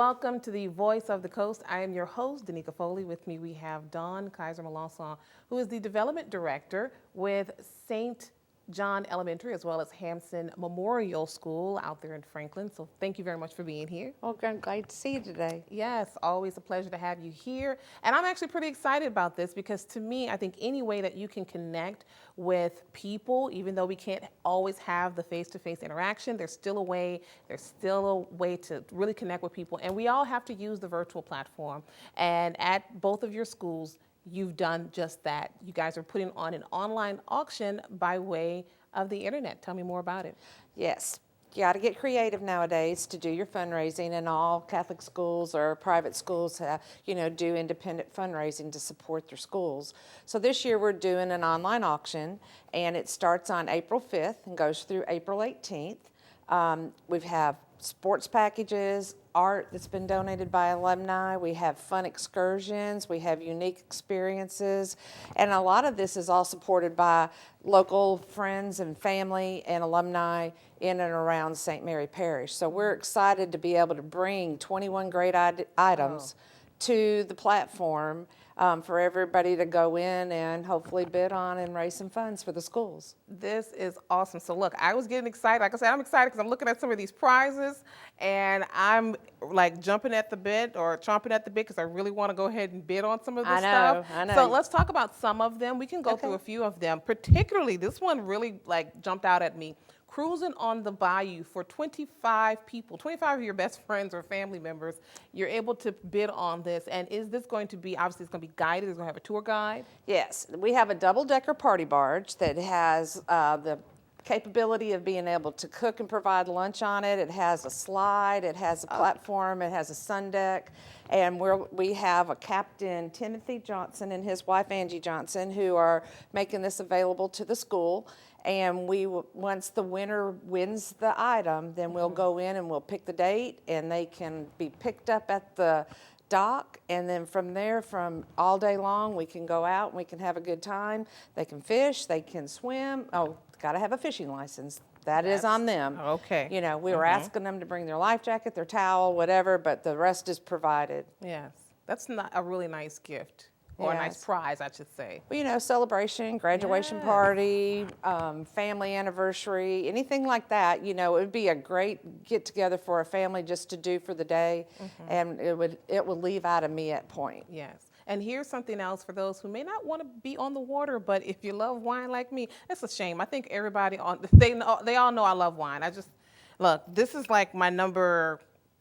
welcome to the Voice of the Coast. I am your host, Danika Foley. With me we have Kaiser Melancon, who is the Development Director with St. John Elementary, as well as Hanson Memorial School out there in Franklin. So thank you very much for being here. Well, I'm glad to see you today. Yes, always a pleasure to have you here. And I'm actually pretty excited about this because to me, I think any way that you can connect with people, even though we can't always have the face-to-face interaction, there's still a way to really connect with people. And we all have to use the virtual platform. And at both of your schools, you've done just that. You guys are putting on an online auction by way of the internet. Tell me more about it. Yes, you got to get creative nowadays to do your fundraising, and all Catholic schools or private schools do independent fundraising to support their schools. So this year we're doing an online auction, and it starts on April 5th and goes through April 18th. We have sports packages, art that's been donated by alumni. We have fun excursions. We have unique experiences. And a lot of this is all supported by local friends and family and alumni in and around St. Mary Parish. So we're excited to be able to bring 21 great items to the platform for everybody to go in and hopefully bid on and raise some funds for the schools. This is awesome. So look, I was getting excited. Like I said, I'm excited because I'm looking at some of these prizes and I'm like jumping at the bit or chomping at the bit because I really want to go ahead and bid on some of this stuff. I know. So let's talk about some of them. We can go through a few of them. Particularly, this one really like jumped out at me. Cruising on the bayou for 25 people, 25 of your best friends or family members. You're able to bid on this. And is this going to be, obviously it's going to be guided, it's going to have a tour guide? Yes, we have a double-decker party barge that has the capability of being able to cook and provide lunch on it. It has a slide, it has a platform, it has a sun deck. And we have a Captain Timothy Johnson and his wife Angie Johnson who are making this available to the school. And once the winner wins the item, then we'll go in and we'll pick the date, and they can be picked up at the dock, and then from there, from all day long, we can go out and we can have a good time. They can fish, they can swim. Oh, got to have a fishing license. That is on them. Okay. You know, we were asking them to bring their life jacket, their towel, whatever, but the rest is provided. Yes, that's not a really nice gift. Or a nice prize, I should say. Well, you know, celebration, graduation party, family anniversary, anything like that, you know, it would be a great get-together for a family just to do for the day, and it would leave out a me-at point. Yes. And here's something else for those who may not want to be on the water, but if you love wine like me, it's a shame. I think everybody they all know I love wine. Look, this is like my number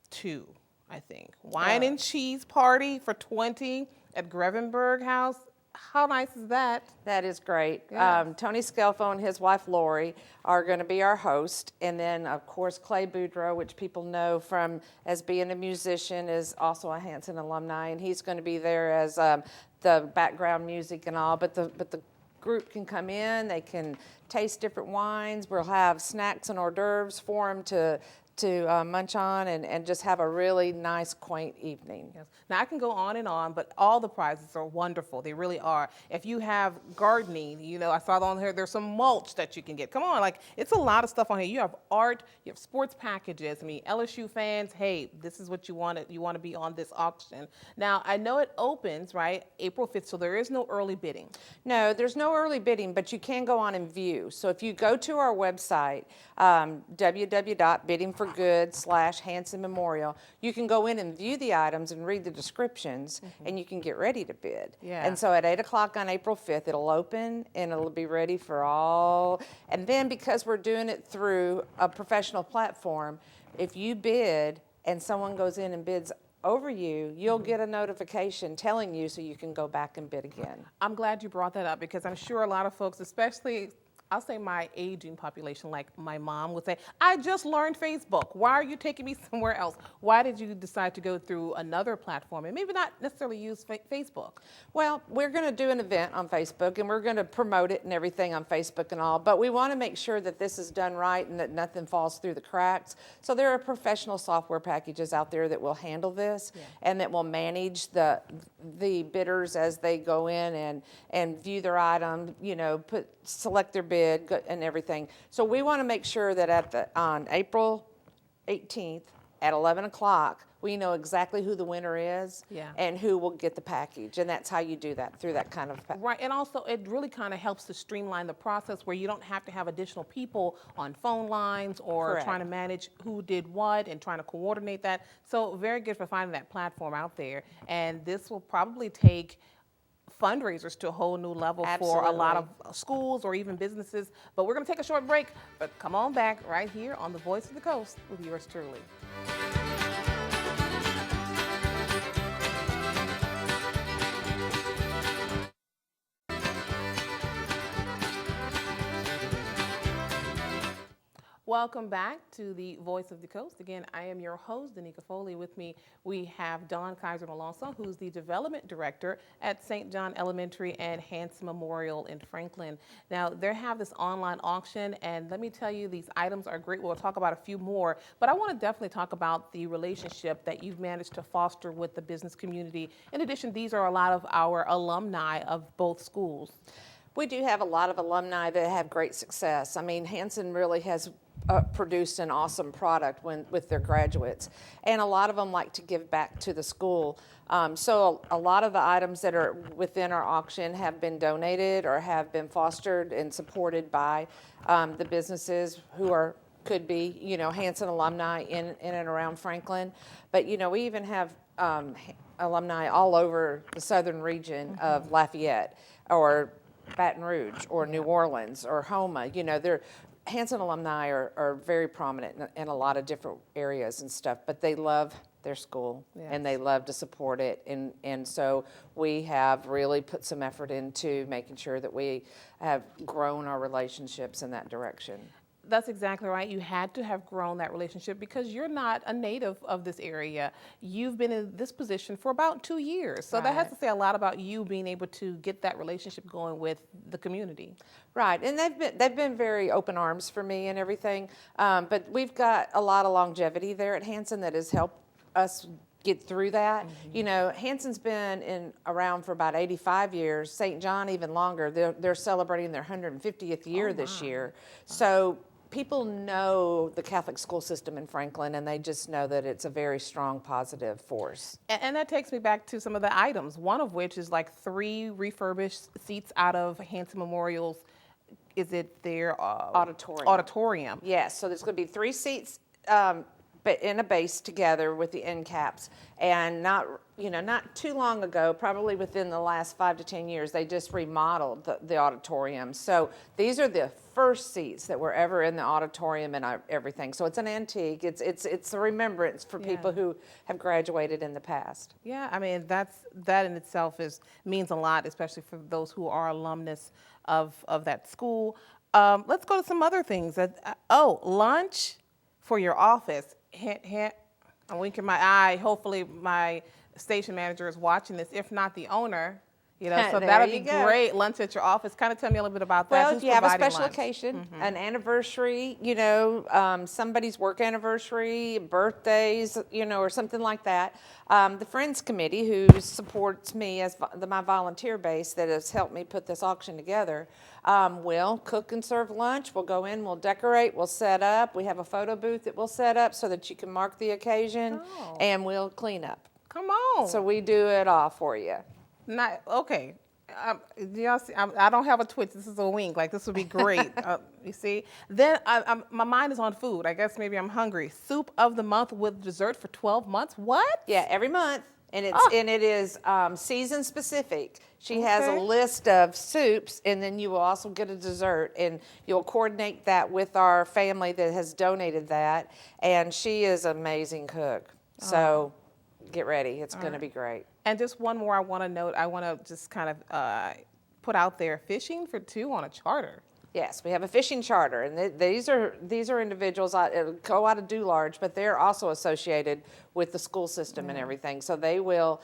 2, I think. Wine and cheese party for 20 at Grevenberg House. How nice is that? That is great. Yeah. Tony Scelfo and his wife Lori are going to be our host, and then of course Clay Boudreau, which people know from as being a musician, is also a Hanson alumni, and he's going to be there as the background music and all. But the group can come in, they can taste different wines. We'll have snacks and hors d'oeuvres for them to munch on and just have a really nice, quaint evening. Yes. Now, I can go on, but all the prizes are wonderful. They really are. If you have gardening, you know, I saw on here, there's some mulch that you can get. Come on, like, it's a lot of stuff on here. You have art, you have sports packages. I mean, LSU fans, hey, this is what you want to be on this auction. Now, I know it opens, right, April 5th, so there is no early bidding. No, there's no early bidding, but you can go on and view. So if you go to our website, www.biddingforgood.com/Hanson Memorial, you can go in and view the items and read the descriptions, and you can get ready to bid. Yeah. And so at 8 o'clock on April 5th, it'll open and it'll be ready for all. And then because we're doing it through a professional platform, if you bid and someone goes in and bids over you, you'll get a notification telling you so you can go back and bid again. I'm glad you brought that up because I'm sure a lot of folks, especially I'll say my aging population, like my mom would say, I just learned Facebook. Why are you taking me somewhere else? Why did you decide to go through another platform and maybe not necessarily use Facebook? Well, we're going to do an event on Facebook and we're going to promote it and everything on Facebook and all, but we want to make sure that this is done right and that nothing falls through the cracks. So there are professional software packages out there that will handle this and that will manage the bidders as they go in and view their item, you know, select their bid and everything. So we want to make sure that on April 18th at 11 o'clock, we know exactly who the winner is Yeah. and who will get the package. And that's how you do that, through that kind of Right, and also it really kind of helps to streamline the process where you don't have to have additional people on phone lines or Correct. trying to manage who did what and trying to coordinate that. So very good for finding that platform out there. And this will probably take fundraisers to a whole new level for a lot of schools or even businesses. But we're going to take a short break, but come on back right here on The Voice of the Coast with yours truly. Welcome back to the Voice of the Coast. Again, I am your host, Danika Foley. With me, we have Kaiser Melancon, who's the Development Director at St. John Elementary and Hanson Memorial in Franklin. Now, they have this online auction, and let me tell you, these items are great. We'll talk about a few more, but I want to definitely talk about the relationship that you've managed to foster with the business community. In addition, these are a lot of our alumni of both schools. We do have a lot of alumni that have great success. I mean, Hanson really has produced an awesome product with their graduates, and a lot of them like to give back to the school. So a lot of the items that are within our auction have been donated or have been fostered and supported by the businesses who could be, Hanson alumni in and around Franklin. But, we even have alumni all over the southern region of Lafayette or Baton Rouge or New Orleans or Houma. Hanson alumni are very prominent in a lot of different areas and stuff, but they love their school and they love to support it. And so we have really put some effort into making sure that we have grown our relationships in that direction. That's exactly right. You had to have grown that relationship because you're not a native of this area. You've been in this position for about 2 years. So that has to say a lot about you being able to get that relationship going with the community. Right, and they've been very open arms for me and everything. But we've got a lot of longevity there at Hanson that has helped us get through that. Hanson's been around for about 85 years. St. John even longer. They're celebrating their 150th year this year. So people know the Catholic school system in Franklin, and they just know that it's a very strong, positive force. And that takes me back to some of the items, one of which is like 3 refurbished seats out of Hanson Memorial's, is it their auditorium? Yes, so there's going to be 3 seats but in a base together with the end caps. And not too long ago, probably within the last 5 to 10 years, they just remodeled the auditorium. So these are the first seats that were ever in the auditorium and everything. So it's an antique. It's a remembrance for people who have graduated in the past. Yeah, I mean that in itself means a lot, especially for those who are alumnus of that school. Let's go to some other things. Lunch for your office. Hint, hint. I'm winking my eye. Hopefully my station manager is watching this, if not the owner. So that'll be great. Lunch at your office. Kind of tell me a little bit about that. Well, if you have a special lunch? occasion, an anniversary, somebody's work anniversary, birthdays, or something like that. The Friends Committee, who supports me as my volunteer base that has helped me put this auction together, will cook and serve lunch. We'll go in, we'll decorate, we'll set up. We have a photo booth that we'll set up so that you can mark the occasion, and we'll clean up. Come on. So we do it all for you. Okay. Do y'all see? I don't have a twitch. This is a wink. Like, this would be great. You see? Then my mind is on food. I guess maybe I'm hungry. Soup of the month with dessert for 12 months. What? Yeah, every month. And it is season specific. She has a list of soups, and then you will also get a dessert, and you'll coordinate that with our family that has donated that. And she is an amazing cook. So get ready. It's going to be great. And just one more I want to note. I want to just kind of put out there, fishing for 2 on a charter. Yes, we have a fishing charter, and these are individuals go out of Dularge, but they're also associated with the school system and everything. So they will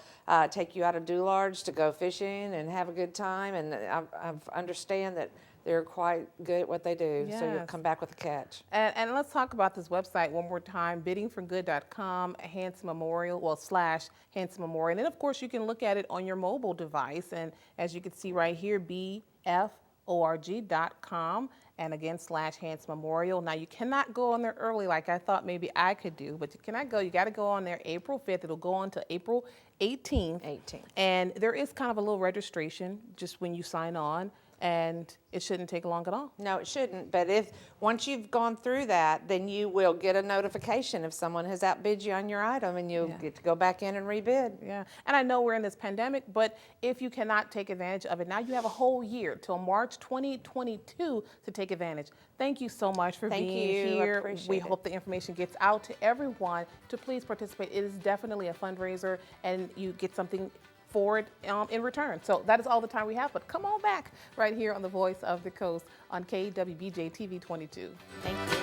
take you out of Dularge to go fishing and have a good time. And I understand that they're quite good at what they do. Yes. So you'll come back with a catch. And let's talk about this website one more time, biddingforgood.com, Hanson Memorial, /Hanson Memorial. And then, of course, you can look at it on your mobile device. And as you can see right here, BF hansonorg.com, and again, /Hanson Memorial. Now, you cannot go on there early like I thought maybe I could do, but you cannot go. You got to go on there April 5th. It'll go on to April 18th. And there is kind of a little registration just when you sign on, and it shouldn't take long at all. No, it shouldn't. But if once you've gone through that, then you will get a notification if someone has outbid you on your item, and you'll get to go back in and rebid. Yeah, and I know we're in this pandemic, but if you cannot take advantage of it, now you have a whole year till March 2022 to take advantage. Thank you so much for being here. We hope the information gets out to everyone to please participate. It is definitely a fundraiser, and you get something for it in return. So that is all the time we have, but come on back right here on the Voice of the Coast on KWBJ TV 22. Thank you.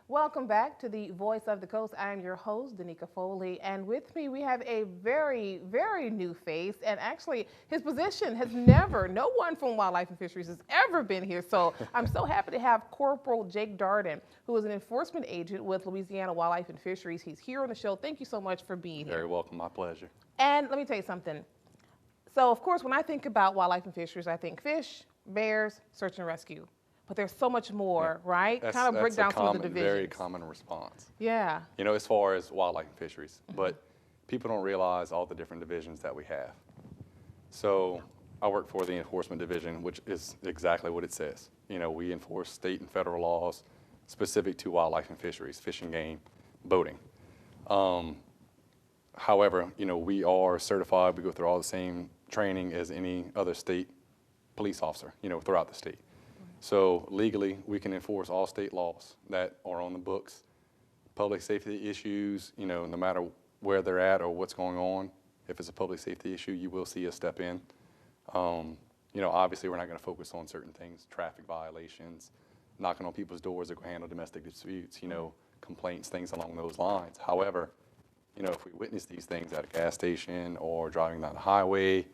Welcome back to the Voice of the Coast. I am your host, Danika Foley, and with me we have a very, very new face, and actually his position has never, no one from Wildlife and Fisheries has ever been here, so I'm so happy to have Corporal Jake Darden, who is an enforcement agent with Louisiana Wildlife and Fisheries. He's here on the show. Thank you so much for being here. Very welcome, my pleasure. And let me tell you something. So, of course, when I think about Wildlife and Fisheries, I think fish, bears, search and rescue. But there's so much more, right? Kind of break down some of the divisions. That's a very common response. Yeah. You know, as far as wildlife and fisheries, but people don't realize all the different divisions that we have. So I work for the enforcement division, which is exactly what it says. You know, we enforce state and federal laws specific to wildlife and fisheries, fish and game, boating. However, you know, we are certified. We go through all the same training as any other state police officer, you know, throughout the state. So legally, we can enforce all state laws that are on the books. Public safety issues, you know, no matter where they're at or what's going on, if it's a public safety issue, you will see us step in. You know, obviously, we're not going to focus on certain things, traffic violations, knocking on people's doors to go handle domestic disputes, you know, complaints, things along those lines. However, you know, if we witness these things at a gas station or driving down the highway,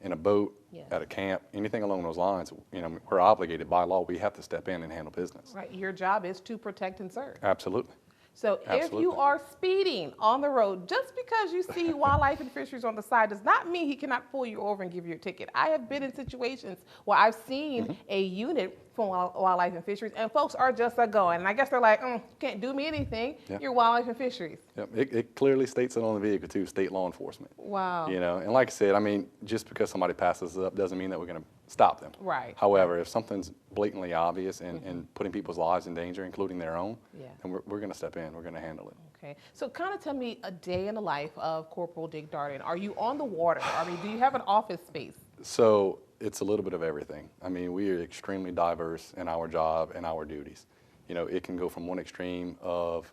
in a boat, at a camp, anything along those lines, you know, we're obligated by law. We have to step in and handle business. Right. Your job is to protect and serve. Absolutely. So if you are speeding on the road, just because you see Wildlife and Fisheries on the side does not mean he cannot pull you over and give you a ticket. I have been in situations where I've seen a unit from Wildlife and Fisheries, and folks are just going. And I guess they're like, you can't do me anything. Yep. You're Wildlife and Fisheries. Yep. It clearly states it on the vehicle, too, state law enforcement. Wow. You know, and like I said, I mean, just because somebody passes us up doesn't mean that we're going to stop them. Right. However, if something's blatantly obvious and putting people's lives in danger, including their own, then we're going to step in. We're going to handle it. Okay. So kind of tell me a day in the life of Corporal Jake Darden. Are you on the water? I mean, do you have an office space? So it's a little bit of everything. I mean, we are extremely diverse in our job and our duties. You know, it can go from one extreme of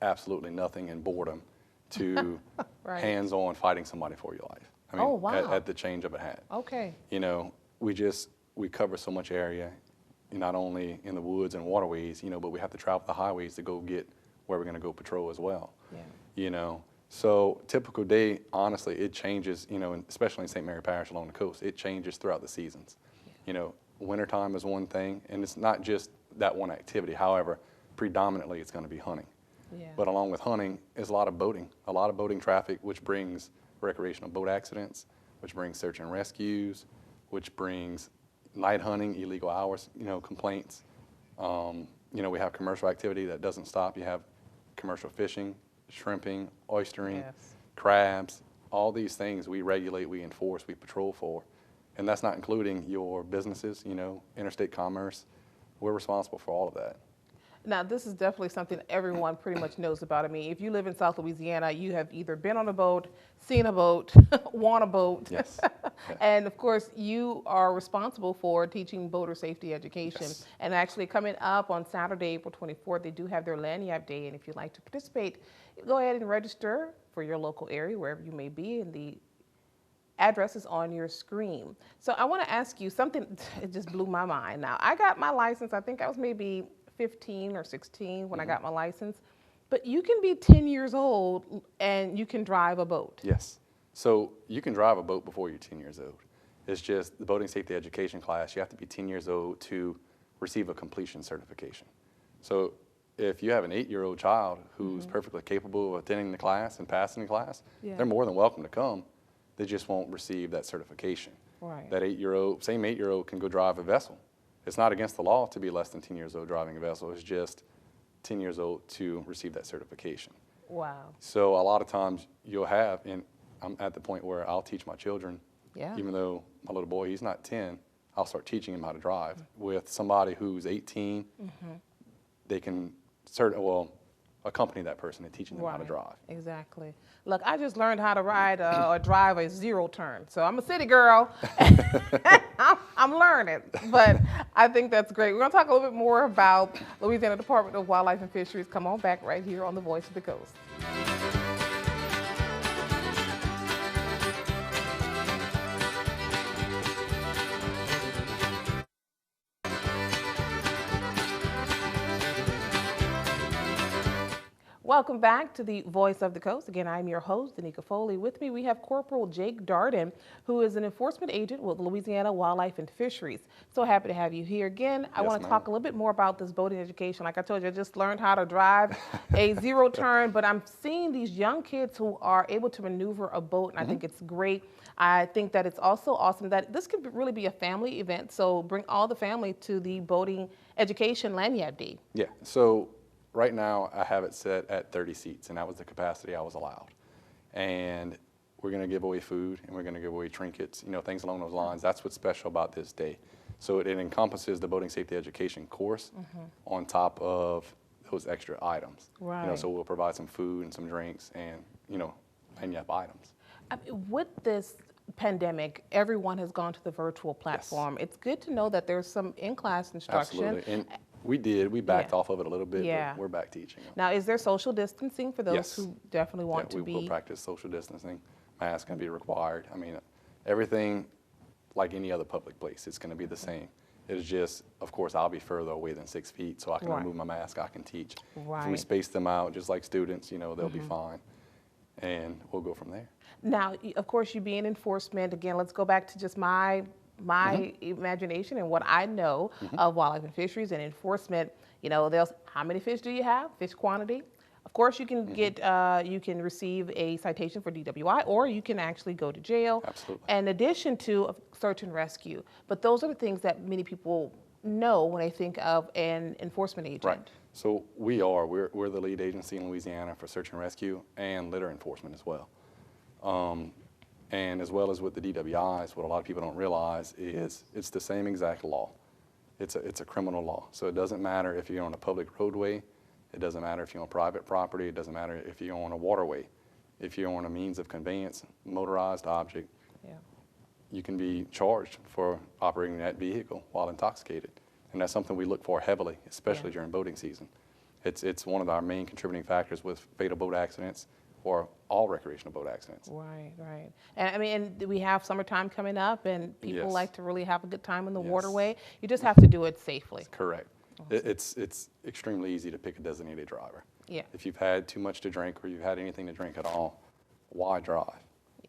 absolutely nothing and boredom to hands-on fighting somebody for your life. I mean, at the change of a hat. Okay. You know, we cover so much area, not only in the woods and waterways, you know, but we have to travel the highways to go get where we're going to go patrol as well. Yeah. You know, so typical day, honestly, it changes, you know, especially in St. Mary Parish along the coast, it changes throughout the seasons. Yeah. You know, wintertime is one thing, and it's not just that one activity. However, predominantly it's going to be hunting. Yeah. But along with hunting is a lot of boating traffic, which brings recreational boat accidents, which brings search and rescues, which brings night hunting, illegal hours, you know, complaints. You know, we have commercial activity that doesn't stop. You have commercial fishing, shrimping, oystering, crabs, all these things we regulate, we enforce, we patrol for. And that's not including your businesses, you know, interstate commerce. We're responsible for all of that. Now, this is definitely something everyone pretty much knows about. I mean, if you live in South Louisiana, you have either been on a boat, seen a boat, want a boat. Yes. And of course, you are responsible for teaching boater safety education. Yes. And actually coming up on Saturday, April 24th, they do have their Lanyard Day. And if you'd like to participate, go ahead and register for your local area, wherever you may be, and the address is on your screen. So I want to ask you something, it just blew my mind. Now, I got my license, I think I was maybe 15 or 16 when I got my license, but you can be 10 years old and you can drive a boat. Yes. So you can drive a boat before you're 10 years old. It's just the boating safety education class, you have to be 10 years old to receive a completion certification. So if you have an 8-year-old child who's perfectly capable of attending the class and passing the class, Yeah. they're more than welcome to come. They just won't receive that certification. Right. That 8-year-old, same 8-year-old can go drive a vessel. It's not against the law to be less than 10 years old driving a vessel. It's just 10 years old to receive that certification. Wow. So a lot of times you'll have, and I'm at the point where I'll teach my children, Yeah. even though my little boy, he's not 10, I'll start teaching him how to drive. With somebody who's 18, they can accompany that person in teaching them how to drive. Exactly. Look, I just learned how to ride or drive a zero turn. So I'm a city girl. I'm learning. But I think that's great. We're going to talk a little bit more about Louisiana Department of Wildlife and Fisheries. Come on back right here on The Voice of the Coast. Welcome back to the Voice of the Coast. Again, I'm your host, Danika Foley. With me, we have Corporal Jake Darden, who is an enforcement agent with Louisiana Wildlife and Fisheries. So happy to have you here again. I want to talk a little bit more about this boating education. Like I told you, I just learned how to drive a zero turn, but I'm seeing these young kids who are able to maneuver a boat, and I think it's great. I think that it's also awesome that this could really be a family event. So bring all the family to the boating education lanyard day. Yeah, so right now I have it set at 30 seats, and that was the capacity I was allowed. And we're going to give away food, and we're going to give away trinkets, things along those lines. That's what's special about this day. So it encompasses the boating safety education course on top of those extra items. Right. So we'll provide some food and some drinks and, lanyard items. With this pandemic, everyone has gone to the virtual platform. It's good to know that there's some in-class instruction. Absolutely. And we backed off of it a little bit, Yeah. but we're back teaching. Now, is there social distancing for those Yes. who definitely want to we be? will practice social distancing. Masks going to be required. I mean, everything like any other public place, it's going to be the same. It's just, of course, I'll be further away than 6 feet, so I can remove my mask, I can teach. If we Right. space them out, just like students, they'll be fine. And we'll go from there. Now, of course, you being enforcement, again, let's go back to just my imagination and what I know of wildlife and fisheries and enforcement. How many fish do you have? Fish quantity. Of course, you can get, you can receive a citation for DWI, or you can actually go to jail. Absolutely. In addition to search and rescue. But those are the things that many people know when they think of an enforcement agent. Right. So we're the lead agency in Louisiana for search and rescue and litter enforcement as well. And as well as with the DWIs, what a lot of people don't realize is it's the same exact law. It's a criminal law. So it doesn't matter if you're on a public roadway, it doesn't matter if you're on private property, it doesn't matter if you're on a waterway, if you're on a means of conveyance, motorized object, you can be charged for operating that vehicle while intoxicated. And that's something we look for heavily, especially during boating season. It's one of our main contributing factors with fatal boat accidents or all recreational boat accidents. Right. And we have summertime coming up, and people Yes. like to really have a good time in the Yes. waterway. You just have to do it safely. Correct. It's extremely easy to pick a designated driver. Yeah. If you've had too much to drink or you've had anything to drink at all, why drive?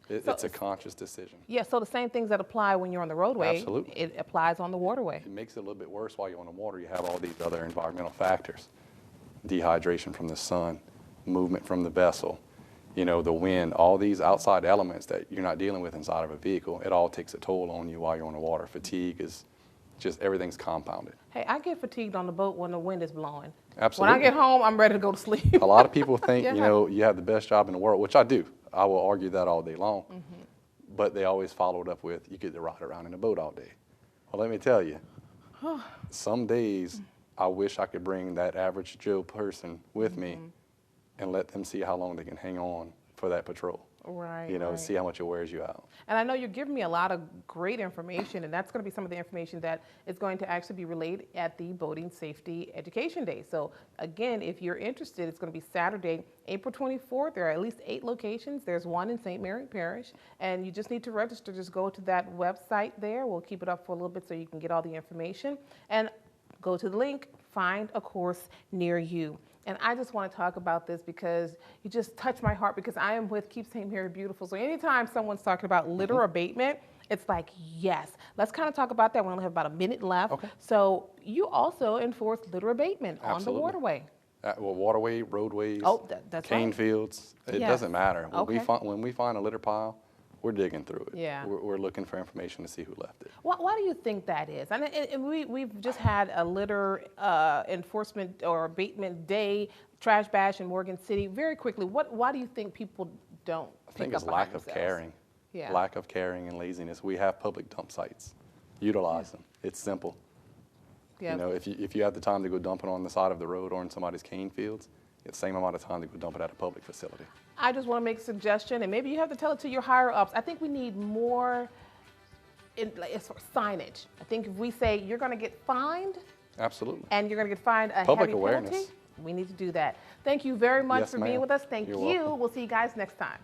It's a conscious decision. Yeah, so the same things that apply when you're on the roadway, Absolutely. it applies on the waterway. It makes it a little bit worse while you're on the water. You have all these other environmental factors. Dehydration from the sun, movement from the vessel, the wind, all these outside elements that you're not dealing with inside of a vehicle. It all takes a toll on you while you're on the water. Fatigue is just, everything's compounded. Hey, I get fatigued on the boat when the wind is blowing. Absolutely. When I get home, I'm ready to go to sleep. A lot of people think, Yeah. you have the best job in the world, which I do. I will argue that all day long. But they always follow it up with, you get to ride around in a boat all day. Well, let me tell you, some days I wish I could bring that average Joe person with me and let them see how long they can hang on for that patrol. Right. See how much it wears you out. And I know you're giving me a lot of great information, and that's going to be some of the information that is going to actually be relayed at the Boating Safety Education Day. So again, if you're interested, it's going to be Saturday, April 24th. There are at least 8 locations. There's one in St. Mary Parish, and you just need to register. Just go to that website there. We'll keep it up for a little bit so you can get all the information. And go to the link, find a course near you. And I just want to talk about this because you just touch my heart, because I am with Keep St. Mary Beautiful. So anytime someone's talking about litter abatement, it's like, yes. Let's kind of talk about that. We only have about a minute left. Okay. So you also enforce litter abatement on the Absolutely. waterway. Well, waterway, roadways, Oh, that's cane right. fields. It Yes. doesn't matter. Okay. When we find a litter pile, we're digging through it. Yeah. We're looking for information to see who left it. Why do you think that is? And we've just had a litter enforcement or abatement day, trash bash in Morgan City. Very quickly, why do you think people don't I think pick it's up behind lack of themselves? caring. Yeah. Lack of caring and laziness. We have public dump sites. Utilize them. It's simple. Yeah. You know, if you have the time to go dump it on the side of the road or in somebody's cane fields, it's the same amount of time to go dump it at a public facility. I just want to make a suggestion, and maybe you have to tell it to your higher ups. I think we need more as far as signage. I think if we say you're going to get fined Absolutely. and you're going to get fined a Public heavy awareness. penalty, we need to do that. Thank you very much Yes, for being ma'am. with us. Thank You're you. welcome. We'll see you guys next time.